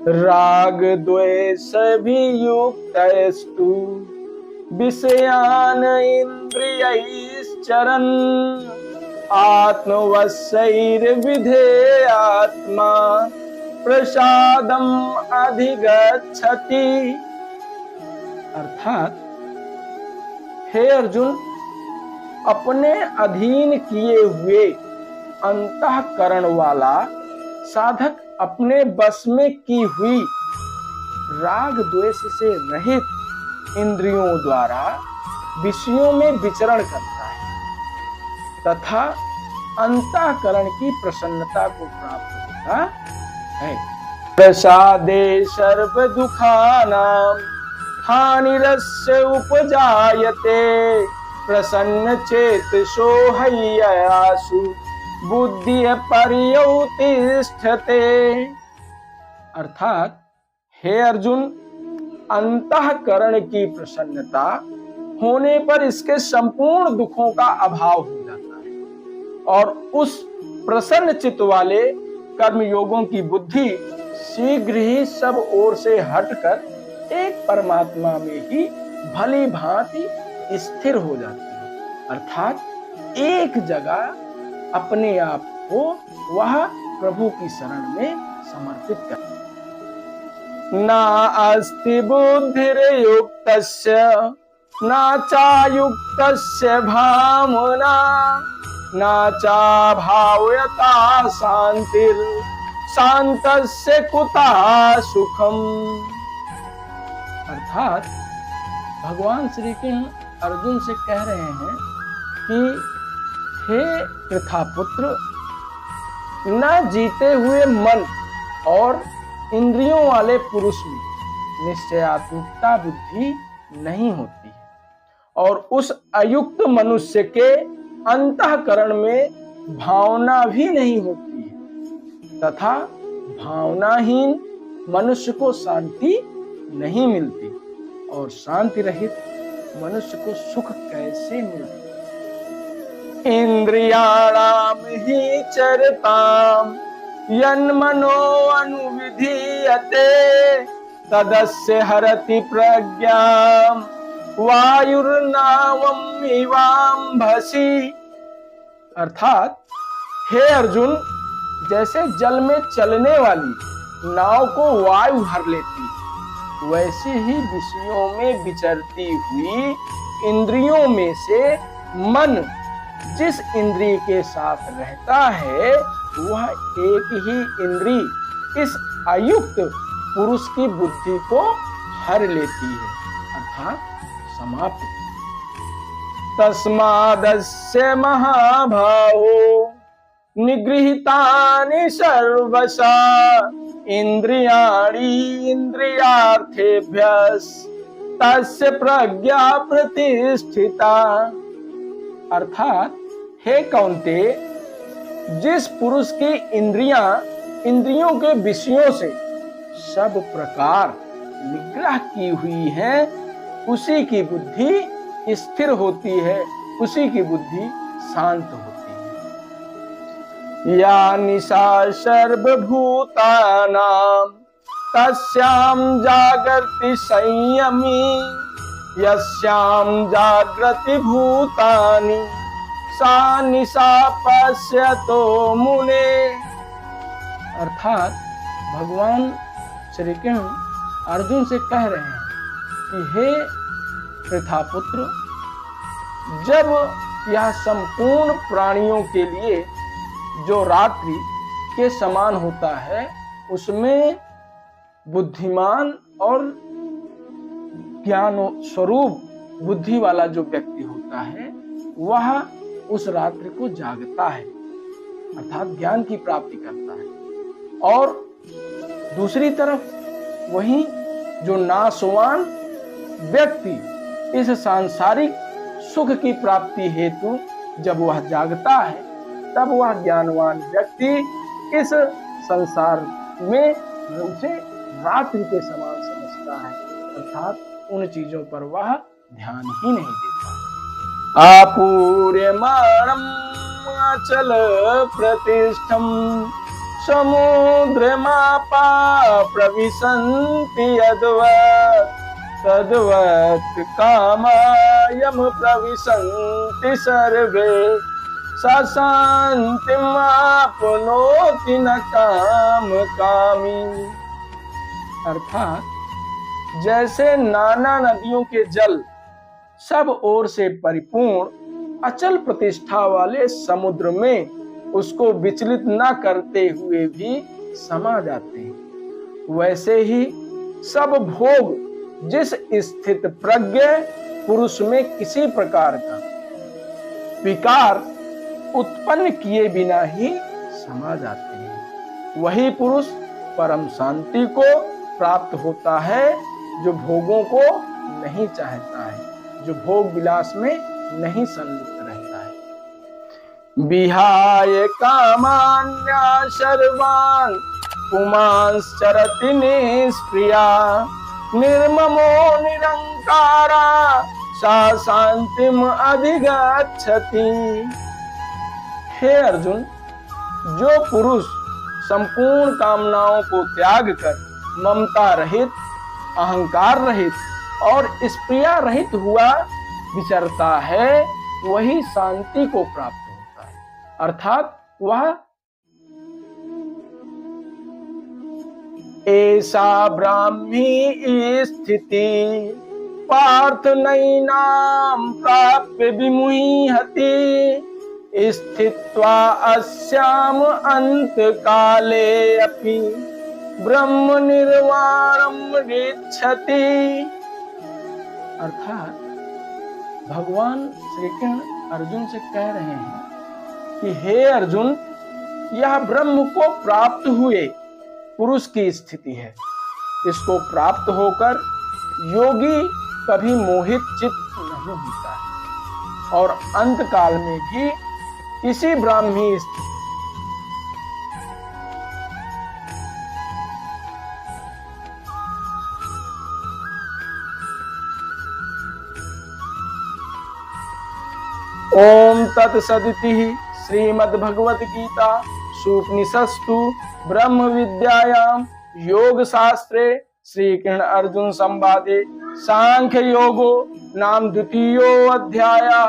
राग द्वेषभियुक्तस्तु विषयान् इन्द्रियैश्चरन् आत्मवशैर्विधेयात्मा प्रसादम् अधिगच्छति। अर्थात हे अर्जुन, अपने अधीन किए हुए अंतःकरण वाला साधक अपने बस में की हुई राग द्वेष से रहित इंद्रियों द्वारा विषयों में विचरण करता है तथा अंतःकरण की प्रसन्नता को प्राप्त होता है। प्रसादे सर्व दुखानां हानिरस्य उपजायते प्रसन्न चेतसो हय्यासु बुद्धि पर्यवतिष्ठते। अर्थात हे अर्जुन, अंतःकरण की प्रसन्नता होने पर इसके संपूर्ण दुखों का अभाव हो जाता है और उस प्रसन्न चित्त वाले कर्मयोगों की बुद्धि शीघ्र ही सब ओर से हटकर एक परमात्मा में ही भली भांति स्थिर हो जाती है। अर्थात एक जगह अपने आप को वह प्रभु की शरण में समर्पित कर। ना अस्ति बुद्धिर्युक्तस्य ना चायुक्तस्य भावना ना चाभावयता शांतिर् शांतस्य कुतः सुखम्। अर्थात भगवान श्री कृष्ण अर्जुन से कह रहे हैं कि हे पृथापुत्र, न जीते हुए मन और इंद्रियों वाले पुरुष में निश्चयात्मकता बुद्धि नहीं होती है और उस अयुक्त मनुष्य के अंतःकरण में भावना भी नहीं होती है तथा भावनाहीन मनुष्य को शांति नहीं मिलती और शांति रहित मनुष्य को सुख कैसे मिलता। इंद्रियाणाम हि चरताम यन्मनो अनुविधीयते तदस्य हरति प्रज्ञाम वायुर्नावम् इवाम्भसि। अर्थात हे अर्जुन, जैसे जल में चलने वाली नाव को वायु भर लेती है, वैसे ही विषयों में विचरती हुई इंद्रियों में से मन जिस इंद्रिय के साथ रहता है वह एक ही इंद्रिय इस अयुक्त पुरुष की बुद्धि को हर लेती है अर्थात समाप्त। तस्मादस्य महाभावो निगृहीतानि सर्वशा इंद्रियाणि इंद्रियार्थेभ्यः तस्य प्रज्ञा प्रतिष्ठिता। अर्थात हे कौन्ते, जिस पुरुष की इंद्रियां इंद्रियों के विषयों से सब प्रकार निग्रह की हुई है, उसी की बुद्धि स्थिर होती है, उसी की बुद्धि शांत होती है। या निशा सर्वभूतानां तस्यां जागर्ति संयमी यस्यां जागृति भूतानि सा निशा पश्यतो मुने। अर्थात भगवान श्री कृष्ण अर्जुन से कह रहे हैं कि हे पृथापुत्र, जब यह संपूर्ण प्राणियों के लिए जो रात्रि के समान होता है, उसमें बुद्धिमान और ज्ञान स्वरूप बुद्धि वाला जो व्यक्ति होता है वह उस रात्रि को जागता है अर्थात ज्ञान की प्राप्ति करता है, और दूसरी तरफ वही जो नाशवान व्यक्ति इस सांसारिक सुख की प्राप्ति हेतु जब वह जागता है, तब वह ज्ञानवान व्यक्ति इस संसार में उसे रात्रि के समान समझता है अर्थात उन चीजों पर वह ध्यान ही नहीं देता। आपूर्यमाणम् अचल प्रतिष्ठम् समुद्रमापा प्रविशन्ति यद्वत् तद्वत् कामायम प्रविशन्ति सर्वे सा शान्तिमाप्नोति न काम कामी। अर्थात जैसे नाना नदियों के जल सब ओर से परिपूर्ण अचल प्रतिष्ठा वाले समुद्र में उसको विचलित न करते हुए भी समा जाते हैं, वैसे ही सब भोग जिस स्थित प्रज्ञ पुरुष में किसी प्रकार का विकार उत्पन्न किए बिना ही समा जाते हैं, वही पुरुष परम शांति को प्राप्त होता है जो भोगों को नहीं चाहता है, जो भोग विलास में नहीं संलिप्त रहता है। विहाय कामान्या सर्वान् पुमांश्चरति निष्क्रिया निर्ममो निरंकारा सा शांतिम अधिगच्छति। हे अर्जुन, जो पुरुष संपूर्ण कामनाओं को त्याग कर ममता रहित, अहंकार रहित और स्प्रिया रहित हुआ विचरता है, वही शांति को प्राप्त होता है। अर्थात वह ऐसा ब्राह्मी स्थिति पार्थ नैनाम प्राप्य विमुह्यति स्थित्वा अस्याम अंत काले अपि ब्रह्म निर्वाणम गच्छति। अर्थात भगवान श्री कृष्ण अर्जुन से कह रहे हैं कि हे अर्जुन, यह ब्रह्म को प्राप्त हुए पुरुष की स्थिति है। इसको प्राप्त होकर योगी कभी मोहित चित्त नहीं होता है और अंत काल में भी इसी ब्राह्मी स्थिति ओम तत्सदिति श्रीमद्भगवद्गीता सुपनिषत्सु ब्रह्म विद्यायां योग शास्त्रे श्री कृष्ण अर्जुन संवादे सांख्य योगो नाम द्वितीयो अध्यायः।